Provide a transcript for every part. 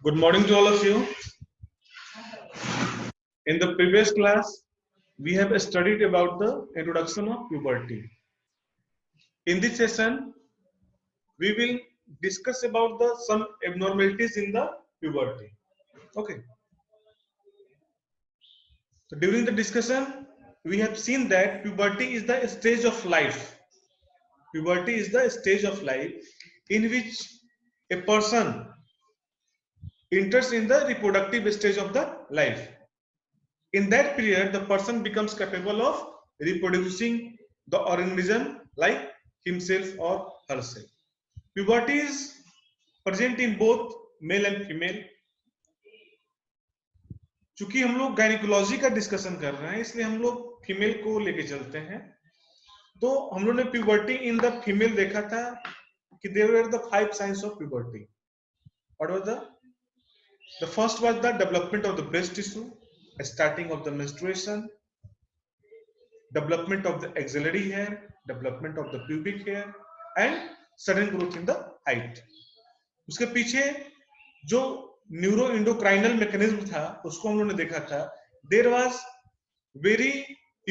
Good morning to all of you. In the previous class, we have studied about the introduction of puberty. In this session, we will discuss about some abnormalities in the puberty. Okay. So during the discussion, we have seen that puberty is the stage of life. Puberty is the stage of life in which a person enters in the reproductive stage of the life. In that period, the person becomes capable of reproducing the organism like himself or herself. Puberty is present in both male and female. चूंकि हम लोग gynaecology का discussion कर रहे हैं, इसलिए हम लोग फीमेल को लेके चलते हैं. तो हम लोग ने प्यूबर्टी इन द फीमेल देखा था कि there were the 5 signs of puberty. What was the first was the development of the breast tissue, starting of the menstruation, development of the axillary hair, development of the pubic hair and sudden growth in the height. उसके पीछे जो neuro इंडोक्राइनल mechanism था उसको हम लोगों ने देखा था. There was very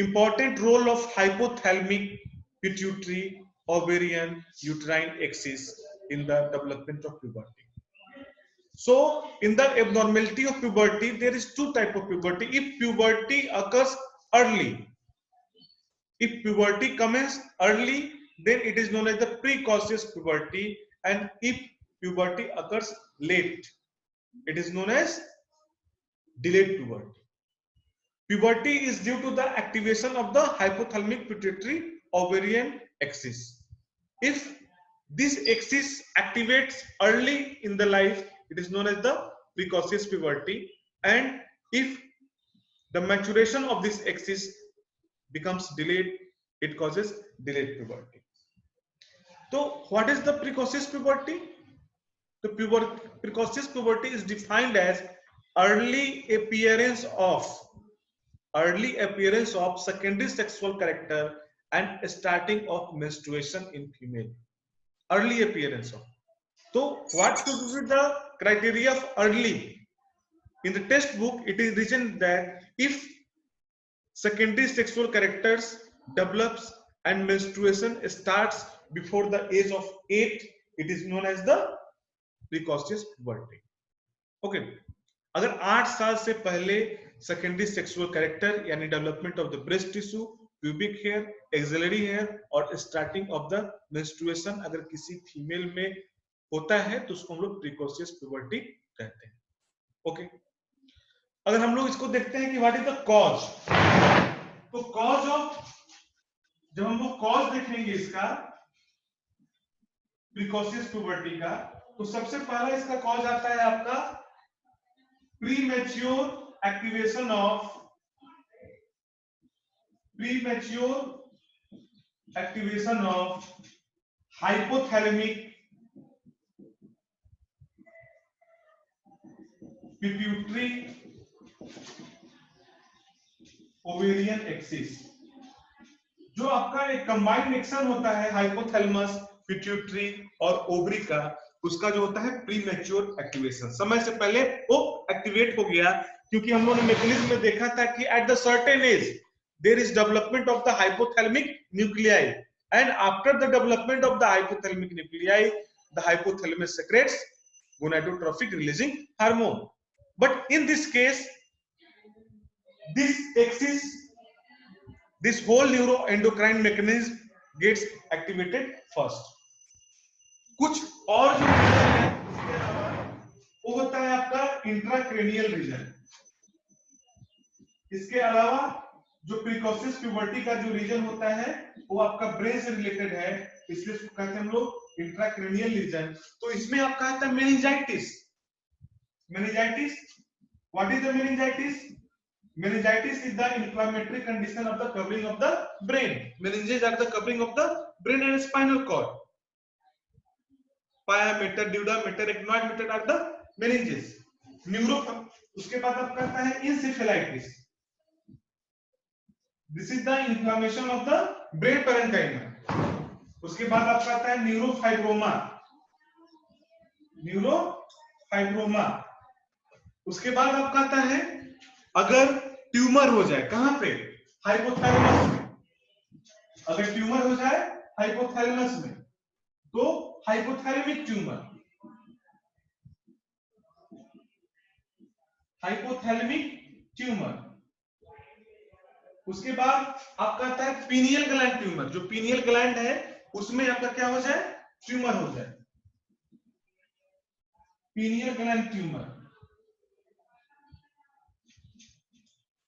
important role of hypothalamic pituitary ovarian uterine axis in the development of puberty. So in the abnormality of puberty, there is two type of puberty. If puberty occurs early, if puberty comes early, then it is known as the precocious puberty, and if puberty occurs late, it is known as delayed puberty. Puberty is due to the activation of the hypothalamic pituitary ovarian axis. If this axis activates early in the life, it is known as the precocious puberty, and if the maturation of this axis becomes delayed, it causes delayed puberty. So what is the precocious puberty? The precocious puberty is defined as early appearance of secondary sexual character and starting of menstruation in female. Early appearance of. So what should be the criteria of early? In the textbook, it is written that if secondary sexual characters develops and menstruation starts before the age of 8, it is known as the precocious puberty. Okay. अगर 8 साल से पहले secondary sexual character यानी development of the breast tissue, pubic hair, axillary hair और starting of the menstruation अगर किसी female में होता है तो उसको हम लोग प्रीकोशियस प्यूबर्टी कहते हैं. ओके. अगर हम लोग इसको देखते हैं कि व्हाट इज द कॉज, तो कॉज ऑफ, जब हम लोग कॉज देखेंगे इसका प्रीकोशियस प्यूबर्टी का, तो सबसे पहला इसका कॉज आता है आपका premature activation of hypothalamic pituitary ovarian axis. जो आपका एक कंबाइंड एक्शन होता है हाइपोथैलेमस, पिट्यूटरी और ओवरी का, उसका जो होता है प्रीमैच्योर एक्टिवेशन. समय से पहले वो एक्टिवेट हो गया, क्योंकि हम लोगों ने मैकेनिज्म में देखा था कि at the certain age there is development of the hypothalamic nuclei, and after the development of the hypothalamic nuclei the hypothalamus secretes gonadotropic releasing hormone. But in this case, this axis, this whole neuroendocrine mechanism gets activated first. कुछ और जो reason है इसके अलावा वो होता है आपका इंट्राक्रेनियल रीजन. इसके अलावा जो प्रीकोशियस प्यूबर्टी का जो रीजन होता है वो आपका ब्रेन से रिलेटेड है, इसलिए इसको कहते हैं हम लोग इंट्राक्रेनियल रीजन. तो इसमें आपका आता है meningitis. What is the meningitis? Meningitis is the inflammatory condition of the covering of the brain. Meninges are the covering of the brain and spinal cord. Pia mater, dura mater, echinoid mater are the meninges. उसके बाद आपका आता है encephalitis. This is the inflammation of the brain parenchyma. उसके बाद आपका आता है न्यूरोफाइब्रोमा. उसके बाद आपका आता है अगर ट्यूमर हो जाए, कहां पे? हाइपोथैलेमस में। अगर ट्यूमर हो जाए हाइपोथैलेमस में तो हाइपोथैलेमिक ट्यूमर, हाइपोथैलेमिक ट्यूमर। उसके बाद आपका आता है पीनियल ग्लैंड ट्यूमर। जो पीनियल ग्लैंड है उसमें आपका क्या हो जाए? ट्यूमर हो जाए, पीनियल ग्लैंड ट्यूमर।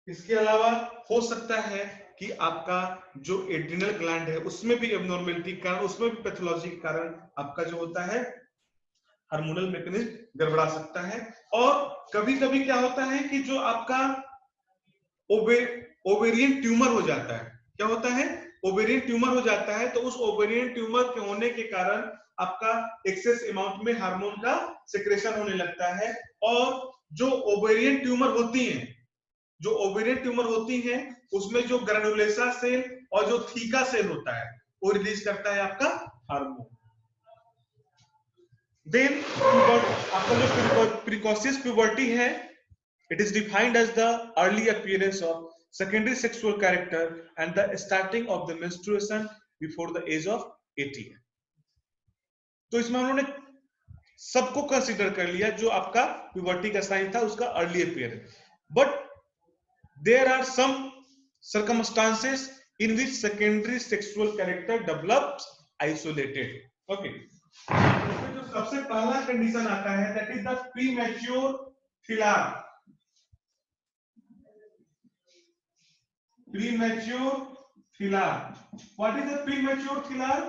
इसके अलावा हो सकता है कि आपका जो एड्रिनल ग्लैंड है उसमें भी एब्नॉर्मेलिटी के कारण, उसमें भी पैथोलॉजी के कारण आपका जो होता है हार्मोनल मैकेनिज्म गड़बड़ा सकता है। और कभी कभी क्या होता है कि जो आपका ओवेरियन ट्यूमर हो जाता है, क्या होता है? ओवेरियन ट्यूमर हो जाता है, तो उस ओवेरियन ट्यूमर के होने के कारण आपका एक्सेस अमाउंट में हार्मोन का सेक्रेशन होने लगता है। और जो ओवेरियन ट्यूमर होती हैं, जो ओवेरियन ट्यूमर होती हैं उसमें जो ग्रैन्युलोसा सेल और जो थीका सेल होता है वो रिलीज करता है आपका हार्मोन। देन आपका जो प्रिकॉशियस प्यूबर्टी है, it is defined as the early appearance of secondary sexual character and the starting of the menstruation before the age of 18। तो इसमें उन्होंने सबको कंसीडर कर लिया जो आपका प्यूबर्टी का साइन था उसका early appearance. But there are some circumstances in which secondary sexual character develops isolated। okay, जो सबसे पहला कंडीशन आता है that is the premature filar। premature filar, what is the premature filar?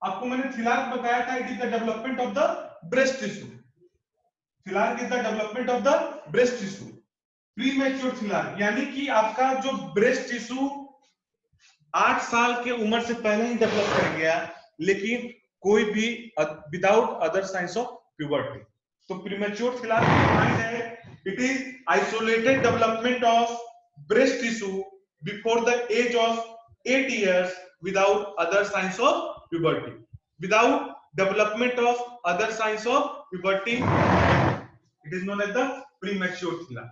आपको मैंने फिलार बताया था, it is the development of the breast tissue। फिलार is the development of the breast tissue। Premature फिलार यानी कि आपका जो ब्रेस्ट टिश्यू 8 साल के उम्र से पहले ही डेवलप कर गया, लेकिन कोई भी without other signs of puberty. तो प्रीमेच्योर फिलार डिफाइंड है, it is isolated development of breast tissue before the age of 8 years without other signs of puberty। without development of other signs of puberty, it is known as the premature filar।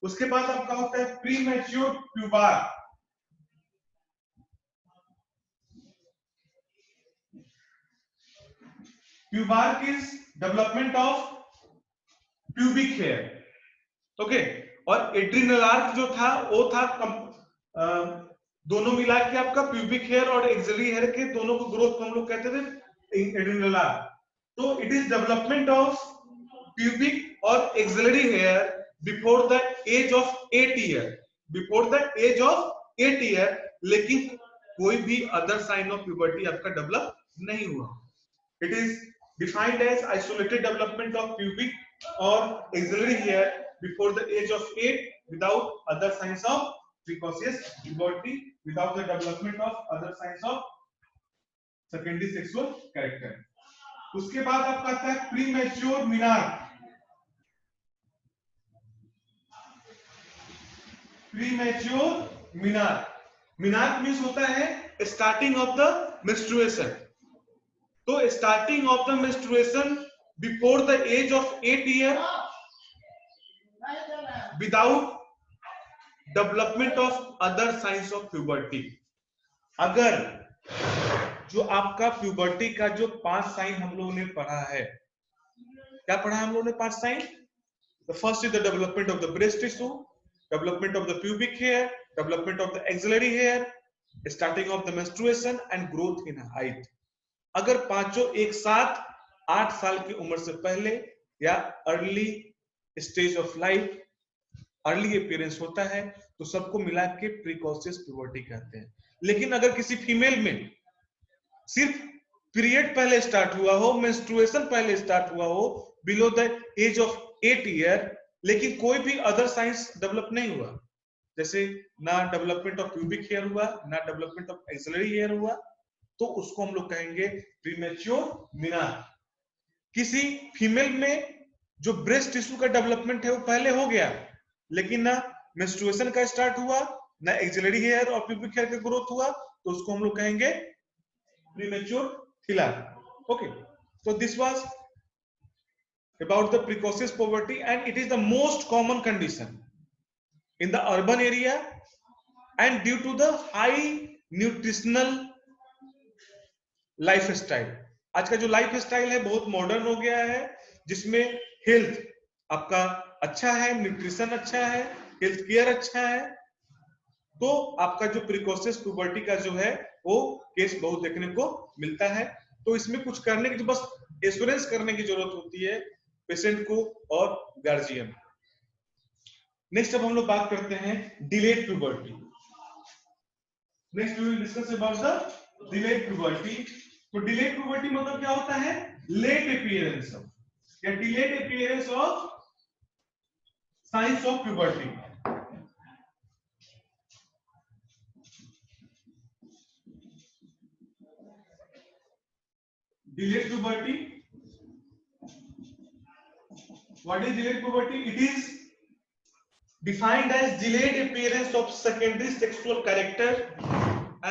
उसके बाद आपका होता है premature pubarche. Pubarche किस development of pubic hair. Okay, और adrenarche जो था वो था दोनों मिला के आपका प्यूबिक हेयर और एक्सिलरी हेयर के दोनों को ग्रोथ को हम लोग कहते थे एड्रिनल आर्क। तो it is development of pubic और axillary hair before the age of 8 year, before the age of 8 year, लेकिन कोई भी अदर साइन ऑफ प्यूबर्टी आपका डेवलप नहीं हुआ। It is defined as isolated development of pubic और axillary hair before the age of 8 without other signs of precocious puberty, without the development of other signs of secondary sexual character. उसके बाद आपका आता है premature menarche. Premature menarche, menarche means होता है starting of the menstruation. तो starting of the menstruation before the age of 8 year without development of other signs of puberty. अगर जो आपका प्यूबर्टी का जो 5 साइन हम लोगों ने पढ़ा है, क्या पढ़ा है हम लोगों ने 5 sign? The first is the development of the breast tissue, development of the pubic hair, development of the axillary hair, starting of the menstruation and growth in height। अगर पांचों एक साथ 8 साल की उम्र से पहले या early stage of life, early appearance होता है तो सबको मिला के प्रीकॉशियस प्यूबर्टी कहते हैं। लेकिन अगर किसी फीमेल में सिर्फ पीरियड पहले स्टार्ट हुआ हो, मेंस्ट्रुएशन पहले स्टार्ट हुआ हो below the age of 8 year, लेकिन कोई भी अदर साइंस डेवलप नहीं हुआ, जैसे ना डेवलपमेंट ऑफ प्यूबिक हेयर हुआ, ना डेवलपमेंट ऑफ एक्सिलरी हेयर हुआ, तो उसको हम लोग कहेंगे प्रीमेच्योर मिनार्क। किसी फीमेल में जो ब्रेस्ट टिश्यू का डेवलपमेंट है वो पहले हो गया, लेकिन ना मेंस्ट्रुएशन का स्टार्ट हुआ, ना एक्सिलरी हेयर और प्यूबिक हेयर का ग्रोथ हुआ, तो उसको हम लोग कहेंगे प्रीमेच्योर फिलार। Okay, so this was about the precocious poverty, and it is the most common condition in the urban area, and due to the high nutritional lifestyle. आज का जो लाइफ स्टाइल है बहुत मॉडर्न हो गया है, जिसमें हेल्थ आपका अच्छा है, न्यूट्रिशन अच्छा है, हेल्थ केयर अच्छा है, तो आपका जो प्रिकॉशियस पुबर्टी का जो है वो केस बहुत देखने को मिलता है। तो इसमें कुछ करने की, बस एश्योरेंस करने की जरूरत होती है पेशेंट को और गार्जियन। नेक्स्ट अब हम लोग बात करते हैं delayed puberty. Next we will discuss about the delayed puberty. तो डिलेड पुबर्टी मतलब क्या होता है? लेट अपीयरेंस ऑफ या delayed appearance of signs of puberty. Delayed puberty. What is delayed puberty? It is defined as delayed appearance of secondary sexual character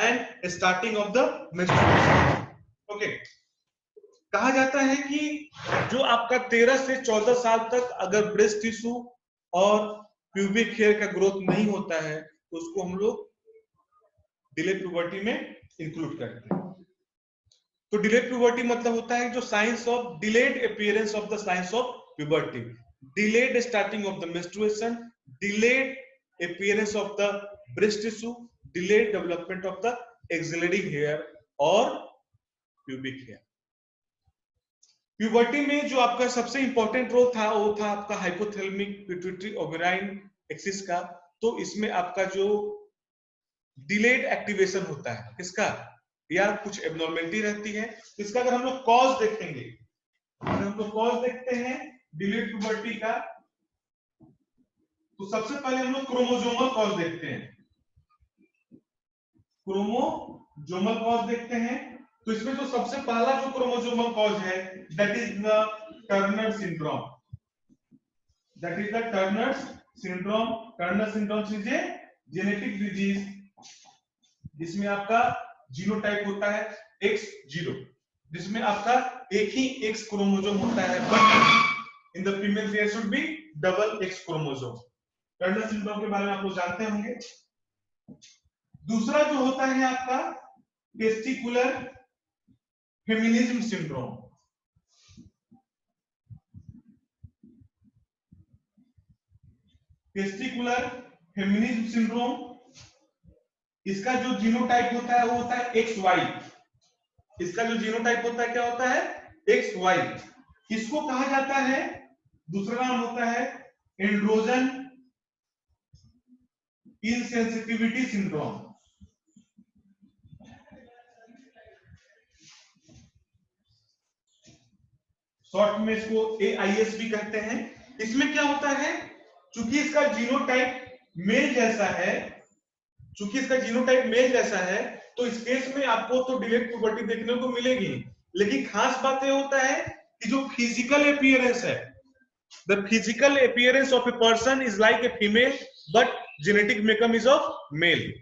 and starting of the menstruation. Okay. कहा जाता है कि जो आपका 13 से 14 साल तक अगर ब्रेस्ट टिश्यू और प्यूबिक हेयर का ग्रोथ नहीं होता है तो उसको हम लोग डिलेड पुबर्टी में इंक्लूड करते हैं। तो डिलेड प्यूबर्टी मतलब होता है जो signs of delayed appearance of the signs of puberty, delayed starting of the menstruation, delayed appearance of the breast tissue, delayed development of the axillary hair और pubic hair. Puberty में जो आपका सबसे important role था वो था आपका hypothalamic pituitary ओवेराइन axis का। तो इसमें आपका जो डिलेड एक्टिवेशन होता है किसका, या कुछ एबनॉर्मेलिटी रहती है, इसका अगर हम लोग कॉज देखेंगे, अगर हम लोग कॉज देखते हैं डिलेड पुबर्टी का, तो सबसे पहले हम लोग क्रोमोसोमल कॉज देखते हैं। क्रोमोसोमल कॉज देखते हैं तो इसमें जो सबसे पहला जो क्रोमोसोमल कॉज है that is the Turner syndrome. That is the Turner syndrome. Turner syndrome is a genetic disease जिसमें आपका जीनोटाइप होता है X0, जिसमें आपका एक ही X क्रोमोसोम होता है, but in the female there should be double X chromosome. Turner syndrome के बारे में आप लोग जानते होंगे। दूसरा जो होता है आपका testicular feminism syndrome. Testicular feminism syndrome, इसका जो जीनोटाइप होता है वो होता है XY। इसका जो जीनोटाइप होता है क्या होता है? XY। इसको कहा जाता है, दूसरा नाम होता है एंड्रोजन इनसेंसिटिविटी सिंड्रोम। शॉर्ट में इसको AIS भी कहते हैं। इसमें क्या होता है, चूंकि इसका जीनोटाइप मेल जैसा है, चूंकि इसका जीनोटाइप मेल जैसा है, तो इस केस में आपको तो डिलेड पुबर्टी देखने को मिलेगी। लेकिन खास बात यह होता है कि जो फिजिकल अपीयरेंस है, the physical appearance of a person is like a female but genetic makeup is of male.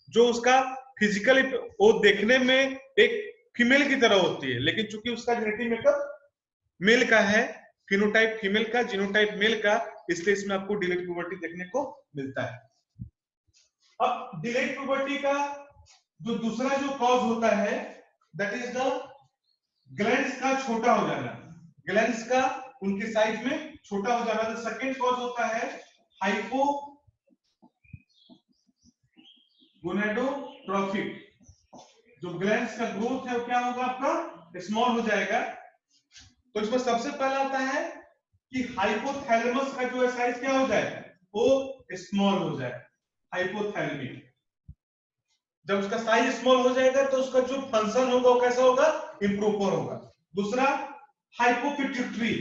जो उसका फिजिकल वो देखने में एक फीमेल की तरह होती है, लेकिन चूंकि उसका जेनेटिक मेकअप मेल का है, फिनोटाइप फीमेल का, जीनोटाइप मेल का, इसलिए इसमें आपको डिलेड पुबर्टी देखने को मिलता है। अब डिलेड पुबर्टी का जो दूसरा जो कॉज होता है दैट इज द ग्लैंड्स का छोटा हो जाना, ग्लैंड्स का उनके साइज में छोटा हो जाना। द सेकंड कॉज होता है हाइपोगोनेडोट्रोफिक। जो ग्लैंड्स का ग्रोथ है वो क्या होगा, आपका स्मॉल हो जाएगा। तो इसमें सबसे पहला आता है कि हाइपोथैलेमस का जो साइज क्या हो जाए, वो स्मॉल हो जाए, हाइपोथैलेमिक। जब उसका साइज स्मॉल हो जाएगा तो उसका जो फंक्शन होगा वो कैसा होगा, इम्प्रॉपर होगा। दूसरा हाइपोपिट्यूटरी,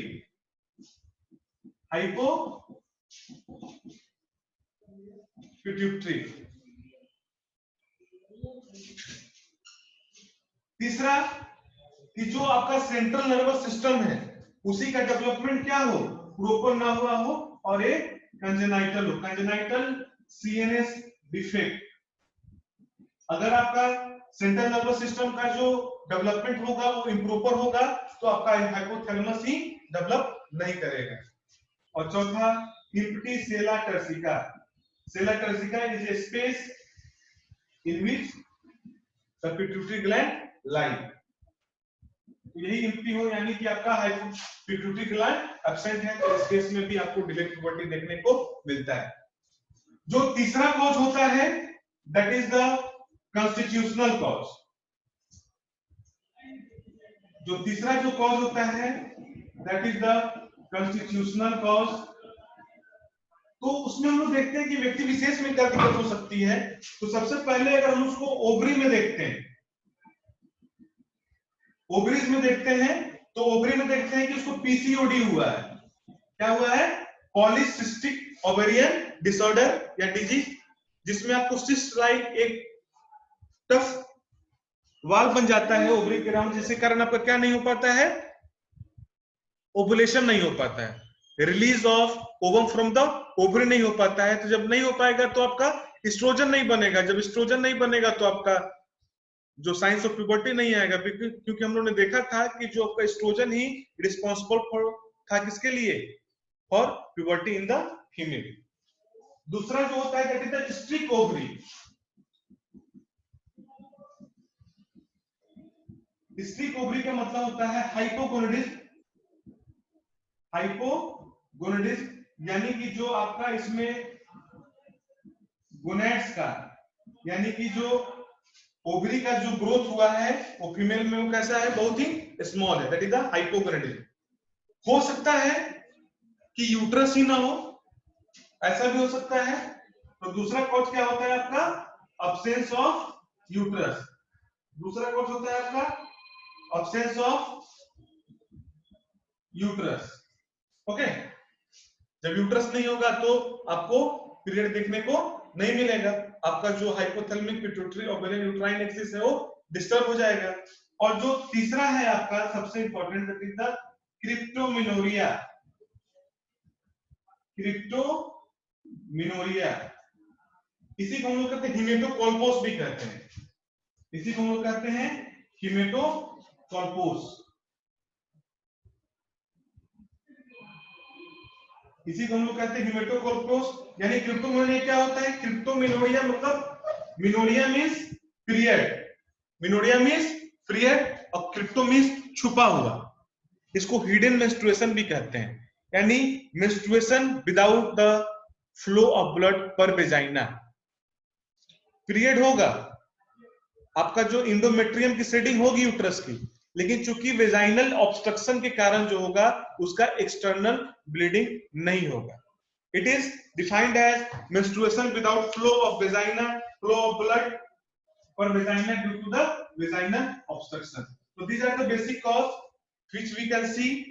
हाइपोपिट्यूटरी। तीसरा कि जो आपका सेंट्रल नर्वस सिस्टम है उसी का डेवलपमेंट क्या हो, प्रॉपर ना हुआ हो और एक कंजेनाइटल हो, कंजेनाइटल CNS डिफेक्ट। अगर आपका सेंट्रल नर्वस सिस्टम का जो डेवलपमेंट होगा वो इम्प्रॉपर होगा तो आपका हाइपोथैलेमस ही डेवलप नहीं करेगा। और चौथा empty sella turcica. Sella turcica is a space in which the pituitary gland lie. यही empty हो यानी कि आपका pituitary gland absent है, तो इस केस में भी आपको delayed puberty देखने को मिलता है। जो तीसरा कॉज होता है that is the constitutional cause. जो तीसरा जो कॉज होता है that is the constitutional cause. तो उसमें हम लोग देखते हैं कि व्यक्ति विशेष में क्या दिक्कत हो सकती है। तो सबसे पहले अगर हम उसको ओवरी में देखते हैं, ओवरीज में देखते हैं, तो ओवरी में देखते हैं कि उसको पीसीओडी हुआ है। क्या हुआ है? पॉलीसिस्टिक ओवेरियन डिसऑर्डर या डिजीज, जिसमें आपको सिस्ट लाइक एक टफ वाल बन जाता है ओवरी के अराउंड, जिसके कारण आपका क्या नहीं हो पाता है? ओवुलेशन नहीं हो पाता है, release of ovum from the ovary नहीं हो पाता है। तो जब नहीं हो पाएगा तो आपका एस्ट्रोजन नहीं बनेगा, जब एस्ट्रोजन नहीं बनेगा तो आपका जो साइंस ऑफ प्यूबर्टी नहीं आएगा, क्योंकि हम लोगों ने देखा था कि जो आपका एस्ट्रोजन ही रिस्पॉन्सिबल फॉर था किसके लिए? For puberty in the female. दूसरा जो होता है that is the streak ovary. Streak ovary का मतलब होता है हाइपोगोनेडिज्म। हाइपोगोनेडिज्म यानी कि जो आपका इसमें गोनेड्स का यानी कि जो ओवरी का जो ग्रोथ हुआ है वो फीमेल में वो कैसा है? बहुत ही स्मॉल है, दैट इज द हाइपोगोनेडिज्म। हो सकता है कि यूट्रस ही ना हो, ऐसा भी हो सकता है। तो दूसरा कॉज क्या होता है आपका? Absence of uterus. दूसरा कॉज होता है आपका अब्सेंस ऑफ यूट्रस। ओके, जब यूट्रस नहीं होगा तो आपको पीरियड देखने को नहीं मिलेगा, आपका जो hypothalamic pituitary ovarian uterine axis है वो डिस्टर्ब हो जाएगा। और जो तीसरा है आपका सबसे इंपॉर्टेंट, दैट इज द क्रिप्टोमिनोरिया। क्रिप्टोमिनोरिया इसी को हम लोग कहते हैं हिमेटोकोल्पोस भी कहते हैं। इसी को हम लोग कहते हैं हिमेटोकोल्पोस। इसी को हम लोग कहते हैं हिमेटोकोल्पोस। यानी क्रिप्टोमिनोरिया क्या होता है? क्रिप्टोमिनोरिया मतलब मिनोरिया मींस पीरियड, मिनोरिया मींस पीरियड और क्रिप्टो मींस छुपा हुआ। इसको हिडन मेंस्ट्रुएशन भी कहते हैं, यानी menstruation without the flow of blood per vagina. Period होगा, आपका जो इंडोमेट्रियम की शेडिंग होगी यूट्रस की, लेकिन चूंकि वेजाइनल ऑब्स्ट्रक्शन के कारण जो होगा उसका एक्सटर्नल ब्लीडिंग नहीं होगा। It is defined as menstruation without flow of vagina, flow of blood per vagina due to the vaginal obstruction. So these are the basic cause which we can see,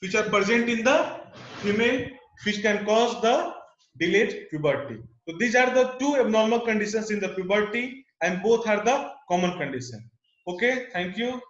which are present in the female, which can cause the delayed puberty. So these are the two abnormal conditions in the puberty, and both are the common condition. Okay, thank you.